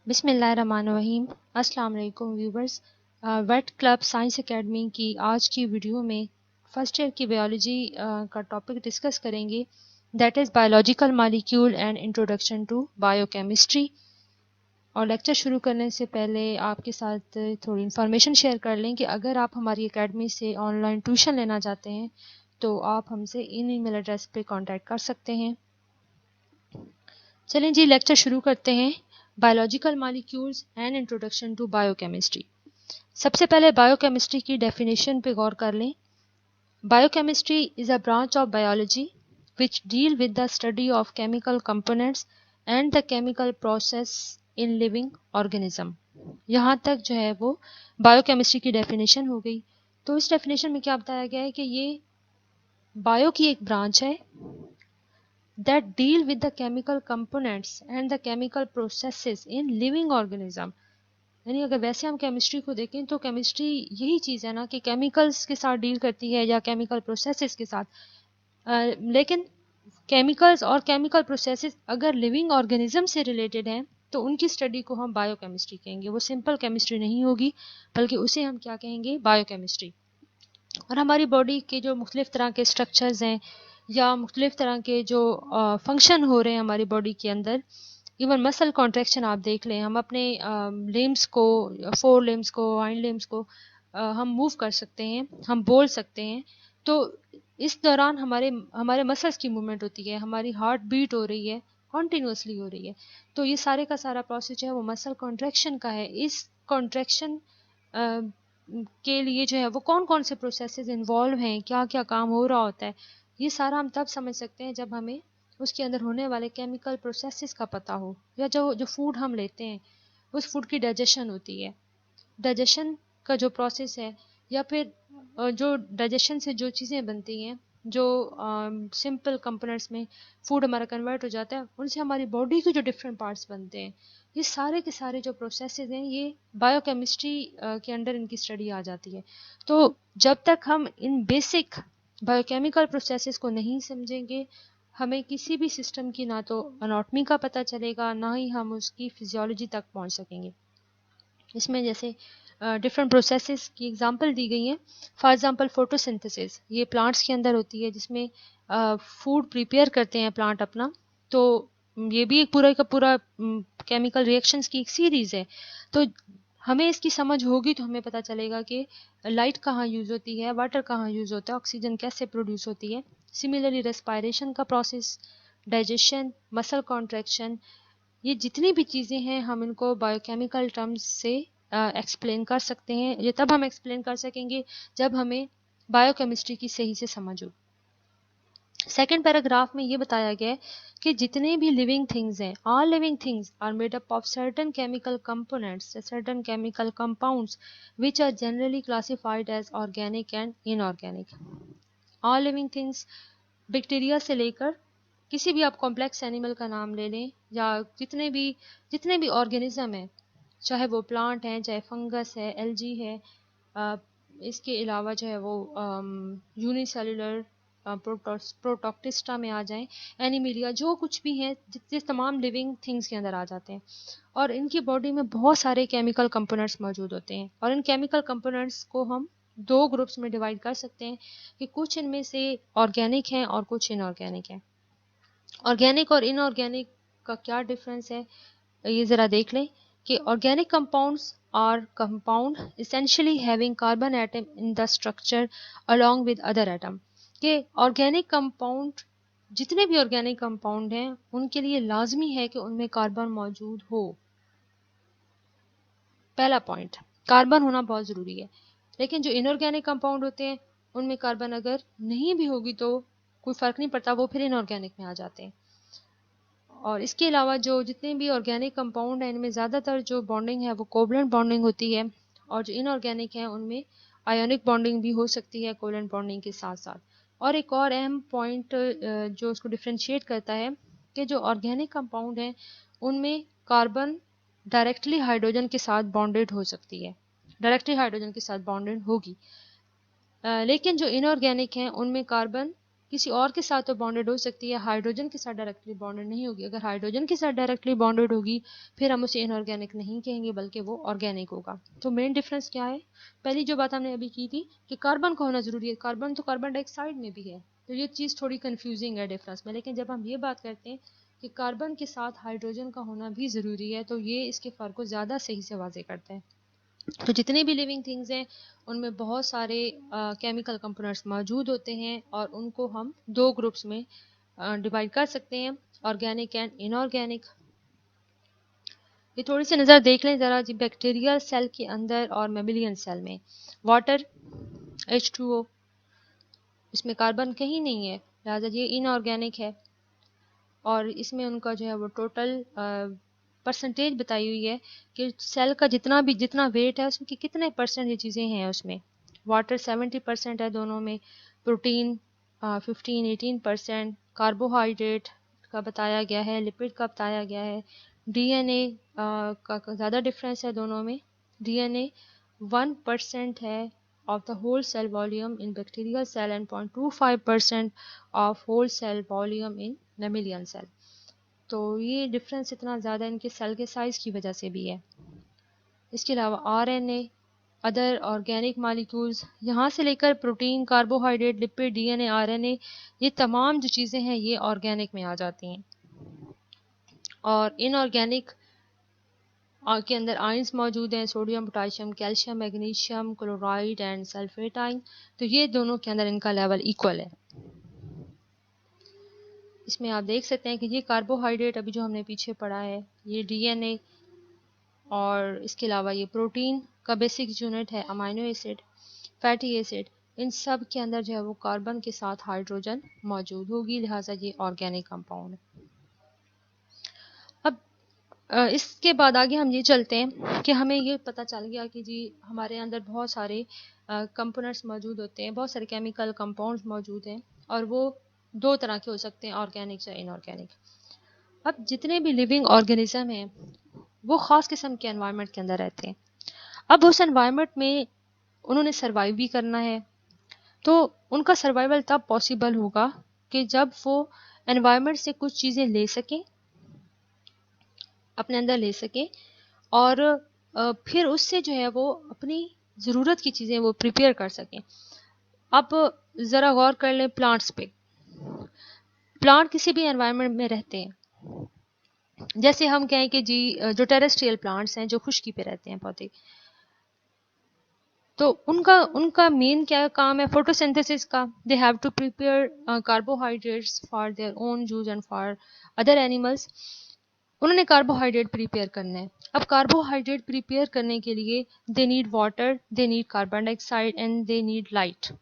बिस्मिल्लाहिर्रहमानिर्रहीम। अस्सलाम वालेकुम व्यूवर्स। वेट क्लब साइंस एकेडमी की आज की वीडियो में फर्स्ट ईयर की बायोलॉजी का टॉपिक डिस्कस करेंगे, that is biological molecule and introduction to biochemistry. और लेक्चर शुरू करने से पहले आपके साथ थोड़ी इन्फॉर्मेशन शेयर कर लें कि अगर आप हमारी एकेडमी से ऑनलाइन ट्यूशन लेना चाहते हैं तो आप हमसे इन ईमेल एड्रेस पे कांटेक्ट कर सकते हैं। चलें जी, लेक्चर शुरू करते हैं। Biological molecules and introduction to biochemistry. सबसे पहले बायोकेमिस्ट्री की डेफिनेशन पे गौर कर लें। Biochemistry is a branch of biology which deal with the study of chemical components and the chemical process in living organism. यहाँ तक जो है वो बायोकेमिस्ट्री की डेफिनेशन हो गई। तो इस डेफिनेशन में क्या बताया गया है कि ये बायो की एक ब्रांच है that deal with the chemical components and the chemical processes in living organism। यानी अगर वैसे हम केमिस्ट्री को देखें तो केमिस्ट्री यही चीज़ है ना कि केमिकल्स के साथ डील करती है या केमिकल प्रोसेसेस के साथ। लेकिन केमिकल्स और केमिकल प्रोसेसेस अगर लिविंग ऑर्गेनिज्म से रिलेटेड हैं तो उनकी स्टडी को हम बायोकेमिस्ट्री कहेंगे। वो सिंपल केमिस्ट्री नहीं होगी बल्कि उसे हम क्या कहेंगे, बायोकेमिस्ट्री। और हमारी बॉडी के जो मुख्तलिफ़ तरह के स्ट्रक्चर्स हैं या मुख्तलिफ़ तरह के जो फंक्शन हो रहे हैं हमारी बॉडी के अंदर, इवन मसल कॉन्ट्रैक्शन आप देख लें, हम अपने लिम्स को, फोर लिम्स को, हाइंड लिम्स को हम मूव कर सकते हैं, हम बोल सकते हैं। तो इस दौरान हमारे हमारे मसल्स की मूवमेंट होती है, हमारी हार्ट बीट हो रही है, कॉन्टीन्यूसली हो रही है। तो ये सारे का सारा प्रोसेस जो है वो मसल कॉन्ट्रैक्शन का है। इस कॉन्ट्रैक्शन के लिए जो है वो कौन कौन से प्रोसेसेस इन्वॉल्व हैं, क्या क्या काम हो रहा होता है, ये सारा हम तब समझ सकते हैं जब हमें उसके अंदर होने वाले केमिकल प्रोसेसेस का पता हो, या जो जो फूड हम लेते हैं उस फूड की डाइजेशन होती है, डाइजेशन का जो प्रोसेस है, या फिर जो डाइजेशन से जो चीज़ें बनती हैं, जो सिंपल कंपोनेंट्स में फूड हमारा कन्वर्ट हो जाता है, उनसे हमारी बॉडी के जो डिफरेंट पार्ट्स बनते हैं, ये सारे के सारे जो प्रोसेसेस हैं ये बायोकेमिस्ट्री के अंडर इनकी स्टडी आ जाती है। तो जब तक हम इन बेसिक बायोकेमिकल प्रोसेसेस को नहीं समझेंगे, हमें किसी भी सिस्टम की ना तो अनाटॉमी का पता चलेगा, ना ही हम उसकी फिजियोलॉजी तक पहुंच सकेंगे। इसमें जैसे डिफरेंट प्रोसेसेस की एग्जांपल दी गई हैं। फॉर एग्जांपल फोटोसिंथेसिस, ये प्लांट्स के अंदर होती है जिसमें फूड प्रिपेयर करते हैं प्लांट अपना। तो ये भी एक पूरा का पूरा केमिकल रिएक्शंस की एक सीरीज है। तो हमें इसकी समझ होगी तो हमें पता चलेगा कि लाइट कहाँ यूज़ होती है, वाटर कहाँ यूज़ होता है, ऑक्सीजन कैसे प्रोड्यूस होती है। सिमिलरली रेस्पायरेशन का प्रोसेस, डाइजेशन, मसल कॉन्ट्रैक्शन, ये जितनी भी चीज़ें हैं हम इनको बायोकेमिकल टर्म्स से एक्सप्लेन कर सकते हैं। ये तब हम एक्सप्लेन कर सकेंगे जब हमें बायोकेमिस्ट्री की सही से समझ हो। सेकेंड पैराग्राफ में ये बताया गया है कि जितने भी लिविंग थिंग्स हैं, all living things are made up of certain chemical components, certain chemical compounds which are generally classified as organic and inorganic. All living things, bacteria से लेकर किसी भी आप कॉम्प्लेक्स एनिमल का नाम ले लें, या जितने भी ऑर्गेनिज्म हैं, चाहे वो प्लांट हैं, चाहे फंगस है, एल्जी है, इसके अलावा जो है वो यूनिसेलुलर प्रोटोक्टिस्टा में आ जाएं, एनिमिलिया, जो कुछ भी हैं, जितने तमाम लिविंग थिंग्स के अंदर आ जाते हैं। और इनकी बॉडी में बहुत सारे केमिकल कंपोनेंट्स मौजूद होते हैं। और इन केमिकल कंपोनेंट्स को हम दो ग्रुप्स में डिवाइड कर सकते हैं कि कुछ इनमें से ऑर्गेनिक हैं और कुछ इनऑर्गेनिक हैं। ऑर्गेनिक और इनऑर्गेनिक का क्या डिफरेंस है ये ज़रा देख लें कि organic compounds are compound essentially having carbon atom in the structure along with other atom। के ऑर्गेनिक कंपाउंड, जितने भी ऑर्गेनिक कंपाउंड हैं उनके लिए लाजमी है कि उनमें कार्बन मौजूद हो। पहला पॉइंट, कार्बन होना बहुत ज़रूरी है। लेकिन जो इनऑर्गेनिक कंपाउंड होते हैं उनमें कार्बन अगर नहीं भी होगी तो कोई फ़र्क नहीं पड़ता, वो फिर इनऑर्गेनिक में आ जाते हैं। और इसके अलावा जो जितने भी ऑर्गेनिक कंपाउंड हैं इनमें ज़्यादातर जो बॉन्डिंग है वो कोवलेंट बॉन्डिंग होती है, और जो इनऑर्गेनिक है उनमें आयोनिक बॉन्डिंग भी हो सकती है कोवलेंट बॉन्डिंग के साथ साथ। और एक और अहम पॉइंट जो उसको डिफ्रेंशिएट करता है कि जो ऑर्गेनिक कंपाउंड हैं उनमें कार्बन डायरेक्टली हाइड्रोजन के साथ बॉन्डेड हो सकती है, डायरेक्टली हाइड्रोजन के साथ बॉन्डेड होगी। लेकिन जो इनऑर्गेनिक हैं उनमें कार्बन किसी और के साथ तो बॉन्डेड हो सकती है, हाइड्रोजन के साथ डायरेक्टली बॉन्डेड नहीं होगी। अगर हाइड्रोजन के साथ डायरेक्टली बॉन्डेड होगी फिर हम उसे इनऑर्गेनिक नहीं कहेंगे बल्कि वो ऑर्गेनिक होगा। तो मेन डिफरेंस क्या है? पहली जो बात हमने अभी की थी कि कार्बन का होना जरूरी है, कार्बन तो कार्बन डाइऑक्साइड में भी है, तो ये चीज़ थोड़ी कंफ्यूजिंग है डिफरेंस में। लेकिन जब हम ये बात करते हैं कि कार्बन के साथ हाइड्रोजन का होना भी ज़रूरी है तो ये इसके फ़र्क को ज़्यादा सही से वाजे करता है। तो जितने भी लिविंग थिंग्स हैं उनमें बहुत सारे केमिकल कंपोनेंट्स मौजूद होते हैं और उनको हम दो ग्रुप्स में डिवाइड कर सकते हैं, ऑर्गेनिक एंड इनऑर्गेनिक। ये थोड़ी सी नज़र देख लें ज़रा जी, बैक्टीरियल सेल के अंदर और मेमिलियन सेल में वाटर H2O, इसमें कार्बन कहीं नहीं है, लिहाजा ये इनऑर्गेनिक है। और इसमें उनका जो है वो टोटल परसेंटेज बताई हुई है कि सेल का जितना वेट है उसमें कितने परसेंट ये चीज़ें हैं उसमें। वाटर 70% है दोनों में, प्रोटीन 15-18%, कार्बोहाइड्रेट का बताया गया है, लिपिड का बताया गया है, डीएनए का ज़्यादा डिफरेंस है दोनों में। डीएनए 1% है of the whole cell volume in bacterial cell and 0.25% of whole cell volume in mammalian cell। तो ये डिफरेंस इतना ज़्यादा इनके सेल के साइज़ की वजह से भी है। इसके अलावा आरएनए, अदर ऑर्गेनिक मालिक्यूल्स, यहाँ से लेकर protein, carbohydrate, lipid, DNA, RNA, ये तमाम जो चीज़ें हैं ये ऑर्गेनिक में आ जाती हैं। और इनऑर्गेनिक के अंदर आयंस मौजूद हैं, sodium, potassium, calcium, magnesium, chloride and sulphate ion. तो ये दोनों के अंदर इनका लेवल इक्वल है। इसमें आप देख सकते हैं कि ये कार्बोहाइड्रेट अभी जो हमने पीछे पढ़ा है, ये डीएनए, और इसके अलावा ये प्रोटीन का बेसिक यूनिट है अमाइनो एसिड, फैटी एसिड, इन सब के अंदर जो है वो कार्बन के साथ हाइड्रोजन मौजूद होगी, लिहाजा ये ऑर्गेनिक कंपाउंड है। अब इसके बाद आगे हम ये चलते हैं कि हमें ये पता चल गया कि जी हमारे अंदर बहुत सारे कंपोनेंट्स मौजूद होते हैं, बहुत सारे केमिकल कंपाउंड्स मौजूद हैं और वो दो तरह के हो सकते हैं, ऑर्गेनिक या इनऑर्गेनिक। अब जितने भी लिविंग ऑर्गेनिज्म हैं वो ख़ास किस्म के एनवायरनमेंट के अंदर रहते हैं। अब उस एनवायरनमेंट में उन्होंने सर्वाइव भी करना है, तो उनका सर्वाइवल तब पॉसिबल होगा कि जब वो एनवायरनमेंट से कुछ चीज़ें ले सकें, अपने अंदर ले सकें, और फिर उससे जो है वो अपनी ज़रूरत की चीज़ें वो प्रिपेयर कर सकें। अब ज़रा गौर कर लें प्लांट्स पे। प्लांट किसी भी एनवायरनमेंट में रहते हैं, जैसे हम कहें कि जी जो टेरेस्ट्रियल प्लांट्स हैं जो खुश्की पे रहते हैं पौधे, तो उनका उनका मेन क्या काम है? फोटोसिंथेसिस का। They have to prepare carbohydrates for their own use and for other animals. उन्होंने कार्बोहाइड्रेट प्रिपेयर करना है। अब कार्बोहाइड्रेट प्रिपेयर करने के लिए they need water, they need carbon dioxide and they need light.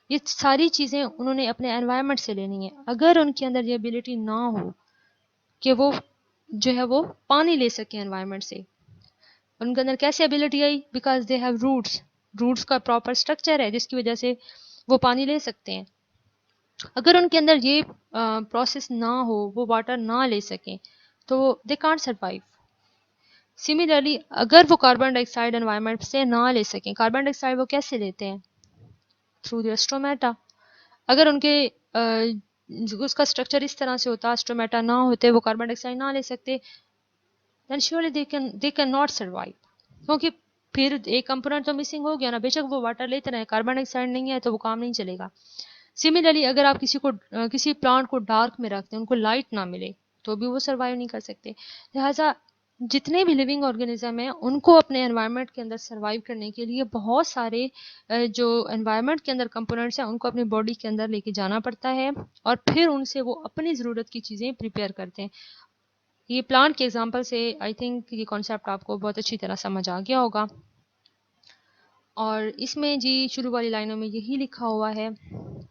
ये सारी चीज़ें उन्होंने अपने एनवायरनमेंट से लेनी है। अगर उनके अंदर ये एबिलिटी ना हो कि वो जो है वो पानी ले सके एनवायरनमेंट से, उनके अंदर कैसे एबिलिटी आई? Because they have roots. Roots का प्रॉपर स्ट्रक्चर है जिसकी वजह से वो पानी ले सकते हैं। अगर उनके अंदर ये प्रोसेस ना हो, वो वाटर ना ले सकें, तो दे कांट सर्वाइव। सिमिलरली अगर वो कार्बन डाइऑक्साइड एनवायरनमेंट से ना ले सकें, कार्बन डाइऑक्साइड वो कैसे लेते हैं? Through the stomata. अगर उनके उसका स्ट्रक्चर इस तरह से होता, स्टोमेटा ना होते, वो कार्बन डाइऑक्साइड ना ले सकते, then surely they can not survive. क्योंकि फिर एक कंपोनेंट तो मिसिंग हो गया ना, बेशक वो वाटर लेते रहे, कार्बन डाइऑक्साइड नहीं है तो वो काम नहीं चलेगा। सिमिलरली अगर आप किसी प्लांट को डार्क में रखते हैं, उनको लाइट ना मिले, तो भी वो सर्वाइव नहीं कर सकते। लिहाजा जितने भी लिविंग ऑर्गेनिज्म हैं उनको अपने एनवायरनमेंट के अंदर सर्वाइव करने के लिए बहुत सारे जो एनवायरनमेंट के अंदर कंपोनेंट्स हैं उनको अपनी बॉडी के अंदर लेके जाना पड़ता है और फिर उनसे वो अपनी ज़रूरत की चीज़ें प्रिपेयर करते हैं। ये प्लांट के एग्जांपल से आई थिंक ये कॉन्सेप्ट आपको बहुत अच्छी तरह समझ आ गया होगा। और इसमें जी शुरू वाली लाइनों में यही लिखा हुआ है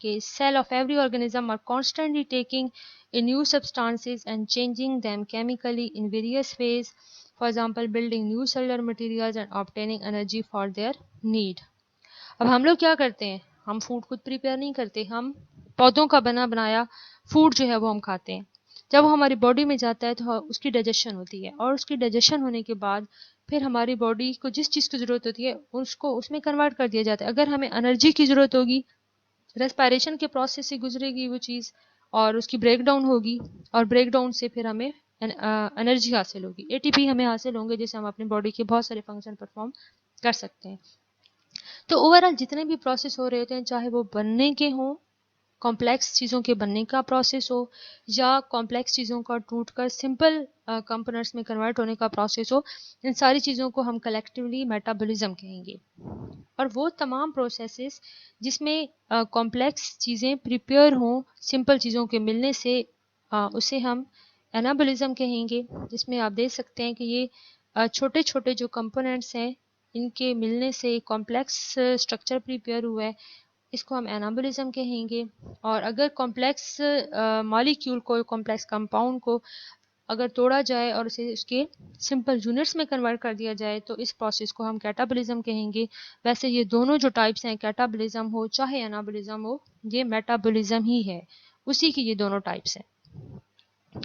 कि cell of every organism are constantly taking in new substances and changing them chemically in various ways, for example building new cellular materials and obtaining energy for their need. अब हम लोग क्या करते हैं? हम फूड खुद प्रिपेयर नहीं करते, हम पौधों का बना बनाया फूड जो है वो हम खाते हैं। जब वो हमारी बॉडी में जाता है तो उसकी डाइजेशन होती है और उसकी डाइजेशन होने के बाद फिर हमारी बॉडी को जिस चीज़ की ज़रूरत होती है उसको उसमें कन्वर्ट कर दिया जाता है। अगर हमें एनर्जी की ज़रूरत होगी रेस्पायरेशन के प्रोसेस से गुजरेगी वो चीज़ और उसकी ब्रेक डाउन होगी और ब्रेक डाउन से फिर हमें एनर्जी हासिल होगी, एटीपी हमें हासिल होंगे जिससे हम अपनी बॉडी के बहुत सारे फंक्शन परफॉर्म कर सकते हैं। तो ओवरऑल जितने भी प्रोसेस हो रहे होते हैं, चाहे वो बनने के हों, कॉम्प्लेक्स चीज़ों के बनने का प्रोसेस हो या कॉम्प्लेक्स चीज़ों का टूटकर सिंपल कंपोनेंट्स में कन्वर्ट होने का प्रोसेस हो, इन सारी चीज़ों को हम कलेक्टिवली मेटाबॉलिज्म कहेंगे। और वो तमाम प्रोसेसेस जिसमें कॉम्प्लेक्स चीज़ें प्रिपेयर हों सिंपल चीज़ों के मिलने से, उसे हम एनाबॉलिज्म कहेंगे। जिसमें आप देख सकते हैं कि ये छोटे छोटे जो कंपोनेंट्स हैं इनके मिलने से कॉम्प्लेक्स स्ट्रक्चर प्रिपेयर हुआ है, इसको हम एनाबॉलिज्म कहेंगे। और अगर कॉम्प्लेक्स मॉलिक्यूल को, कॉम्प्लेक्स कंपाउंड को अगर तोड़ा जाए और उसे उसके सिंपल यूनिट्स में कन्वर्ट कर दिया जाए तो इस प्रोसेस को हम कैटाबॉलिज्म कहेंगे। वैसे ये दोनों जो टाइप्स हैं, कैटाबॉलिज्म हो चाहे एनाबॉलिज्म हो, ये मेटाबॉलिज्म ही है, उसी की ये दोनों टाइप्स हैं।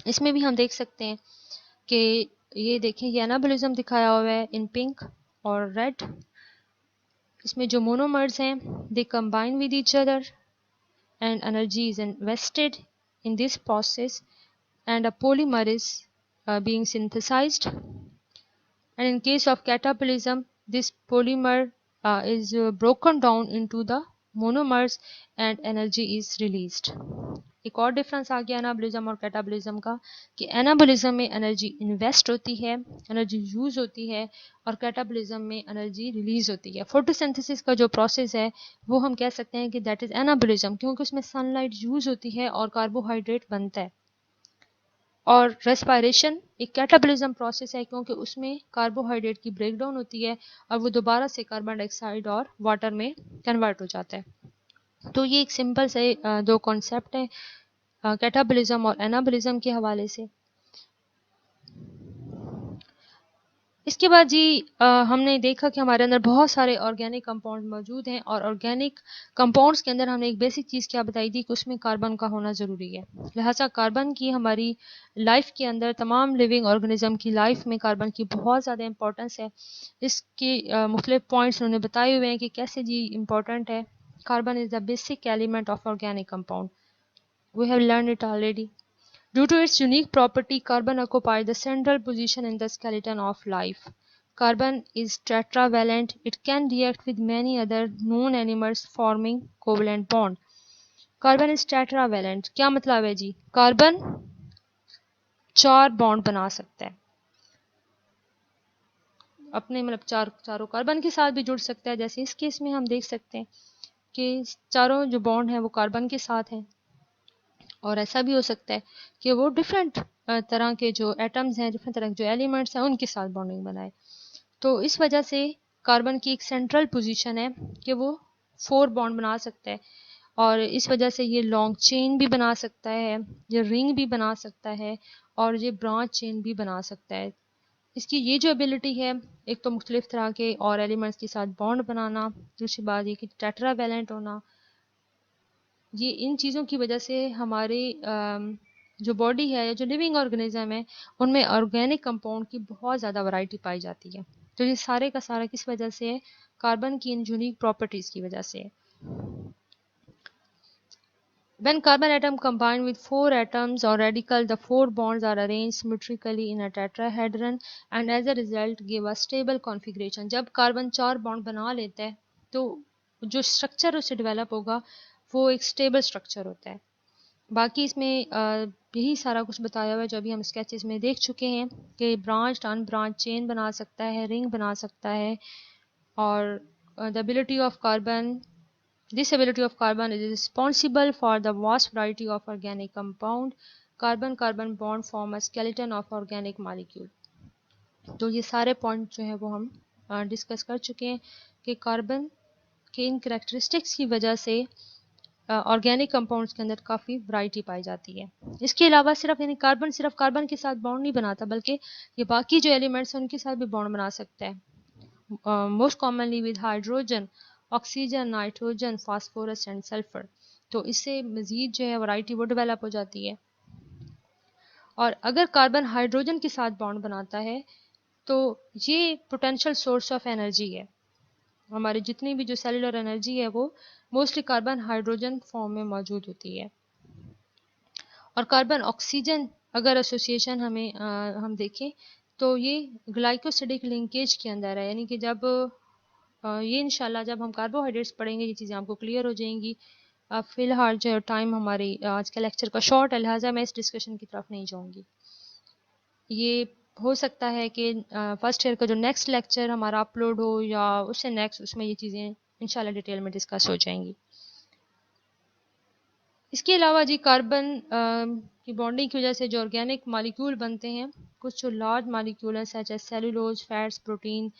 इसमें भी हम देख सकते हैं कि ये देखें, ये एनाबॉलिज्म दिखाया हुआ है इन पिंक और रेड। इसमें जो मोनोमर्स हैं they combine with each other and energy is invested in this process and a polymer is being synthesized. And in case of catabolism, this polymer is broken down into the monomers and energy is released. एक और difference आ गया anabolism और catabolism का कि anabolism में energy invest होती है, energy use होती है, और कैटाबॉलिज्म में एनर्जी रिलीज होती है। फोटोसिंथेसिस का जो प्रोसेस है वो हम कह सकते हैं कि दैट इज एनाबॉलिज्म, क्योंकि उसमें सनलाइट यूज होती है और कार्बोहाइड्रेट बनता है। और रेस्पायरेशन एक कैटाबॉलिज्म प्रोसेस है क्योंकि उसमें कार्बोहाइड्रेट की ब्रेकडाउन होती है और वो दोबारा से कार्बन डाइऑक्साइड और वाटर में कन्वर्ट हो जाता है। तो ये एक सिंपल से दो कॉन्सेप्ट हैं कैटाबॉलिज्म और एनाबॉलिज्म के हवाले से। इसके बाद जी हमने देखा कि हमारे अंदर बहुत सारे ऑर्गेनिक कंपाउंड मौजूद हैं और ऑर्गेनिक कंपाउंड्स के अंदर हमने एक बेसिक चीज़ क्या बताई थी कि उसमें कार्बन का होना ज़रूरी है। लिहाजा कार्बन की हमारी लाइफ के अंदर, तमाम लिविंग ऑर्गेनिज्म की लाइफ में कार्बन की बहुत ज़्यादा इंपॉर्टेंस है। इसके मुख्तलिफ पॉइंट्स उन्होंने बताए हुए हैं कि कैसे जी इम्पोर्टेंट है। Carbon is the basic element of organic compound, we have learn it already. Due to its unique property, carbon occupies the central position in the skeleton of life. Carbon is tetravalent. It can react with many other known animals forming covalent bond. Carbon is tetravalent. क्या मतलब है जी? Carbon 4 bond बना सकता है अपने, मतलब चारों carbon के साथ भी जुड़ सकता है। जैसे इस केस में हम देख सकते हैं कि चारों जो बॉन्ड हैं वो कार्बन के साथ हैं। और ऐसा भी हो सकता है कि वो डिफरेंट तरह के जो एटम्स हैं, डिफरेंट तरह के जो एलिमेंट्स हैं, उनके साथ बॉन्डिंग बनाए। तो इस वजह से कार्बन की एक सेंट्रल पोजीशन है कि वो 4 बॉन्ड बना सकता है और इस वजह से ये लॉन्ग चेन भी बना सकता है, ये रिंग भी बना सकता है और ये ब्रांच चेन भी बना सकता है। इसकी ये जो एबिलिटी है, एक तो मुख्तलिफ तरह के और एलिमेंट्स के साथ बॉन्ड बनाना, दूसरी बात ये कि टेट्रावैलेंट होना, ये इन चीज़ों की वजह से हमारे जो बॉडी है या जो लिविंग ऑर्गेनिज्म है उनमें ऑर्गेनिक कंपाउंड की बहुत ज़्यादा वैरायटी पाई जाती है। तो ये सारे का सारा किस वजह से है? कार्बन की इन यूनिक प्रॉपर्टीज़ की वजह से है। When carbon atom combine with 4 atoms or radical, the 4 bonds are arranged symmetrically in a tetrahedron and as a result give a stable configuration. जब कार्बन 4 बॉन्ड बना लेता है तो जो स्ट्रक्चर उससे डेवलप होगा वो एक स्टेबल स्ट्रक्चर होता है। बाकी इसमें यही सारा कुछ बताया हुआ है जो अभी हम स्केचेस में देख चुके हैं कि ब्रांच अनब्रांच चेन बना सकता है, रिंग बना सकता है और the ability of carbon, this ability of carbon is responsible for the vast variety of organic compound. Carbon bond form a skeleton of organic molecule. तो ये सारे पॉइंट जो है वो हम डिस्कस कर चुके हैं कि कार्बन के इन करेक्टरिस्टिक्स की वजह से ऑर्गेनिक कंपाउंड्स के अंदर काफ़ी वैरायटी पाई जाती है। इसके अलावा सिर्फ कार्बन के साथ बॉन्ड नहीं बनाता, बल्कि ये बाकी जो एलिमेंट्स हैं उनके साथ भी बॉन्ड बना सकता है। Most commonly with hydrogen, oxygen, nitrogen, phosphorus and sulphur. तो इससे मज़ीद जो है वैरायटी वो डेवलप हो जाती है। और अगर कार्बन हाइड्रोजन के साथ बॉन्ड बनाता है तो ये पोटेंशियल सोर्स ऑफ एनर्जी है। हमारी जितनी भी जो सेलुलर एनर्जी है वो मोस्टली कार्बन हाइड्रोजन फॉर्म में मौजूद होती है। और कार्बन ऑक्सीजन अगर एसोसिएशन हम देखें तो ये ग्लाइकोसिडिक लिंकेज के अंदर है, यानी कि जब ये इंशाल्लाह जब हम कार्बोहाइड्रेट्स पढ़ेंगे ये चीज़ें आपको क्लियर हो जाएंगी। फ़िलहाल जो टाइम हमारी आज का लेक्चर का शॉर्ट है, लिहाजा मैं इस डिस्कशन की तरफ नहीं जाऊँगी। ये हो सकता है कि फर्स्ट ईयर का जो नेक्स्ट लेक्चर हमारा अपलोड हो या उससे नेक्स्ट, उसमें ये चीज़ें इंशाल्लाह डिटेल में डिस्कस हो जाएंगी। इसके अलावा जी कार्बन की बॉन्डिंग की वजह से जो ऑर्गेनिक मालिक्यूल बनते हैं, कुछ जो लार्ज मालिक्यूल हैं such as cellulose, fats, protein,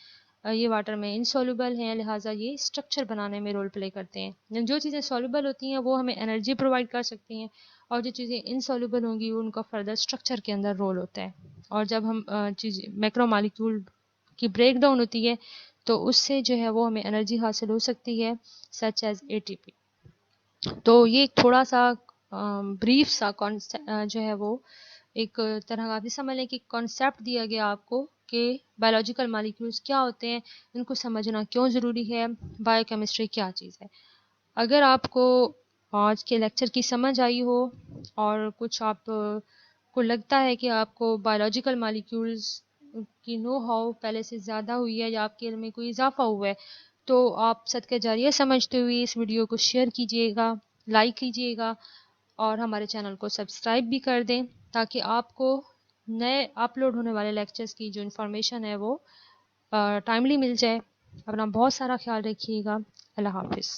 ये वाटर में इनसॉल्युबल हैं, लिहाजा ये स्ट्रक्चर बनाने में रोल प्ले करते हैं। जो चीज़ें सॉल्युबल होती हैं वो हमें एनर्जी प्रोवाइड कर सकती हैं, और जो चीज़ें इनसॉल्युबल होंगी उनका फर्दर स्ट्रक्चर के अंदर रोल होता है। और जब हम चीज़ मैक्रो मालिक्यूल की ब्रेक डाउन होती है तो उससे जो है वो हमें एनर्जी हासिल हो सकती है, सच एज ATP। तो ये एक थोड़ा सा ब्रीफ सा जो है वो एक तरह का आप ये समझ लें कि कॉन्सेप्ट दिया गया आपको कि बायोलॉजिकल मॉलिक्यूल्स क्या होते हैं, इनको समझना क्यों ज़रूरी है, बायोकेमिस्ट्री क्या चीज़ है। अगर आपको आज के लेक्चर की समझ आई हो और कुछ आप को लगता है कि आपको बायोलॉजिकल मॉलिक्यूल्स की नो हाउ पहले से ज़्यादा हुई है या आपके इल्म में कोई इजाफा हुआ है, तो आप सदका जारिया समझते हुए इस वीडियो को शेयर कीजिएगा, लाइक कीजिएगा और हमारे चैनल को सब्सक्राइब भी कर दें, ताकि आपको नए अपलोड होने वाले लेक्चर्स की जो इन्फॉर्मेशन है वो टाइमली मिल जाए। अपना बहुत सारा ख्याल रखिएगा। अल्लाह हाफिज़।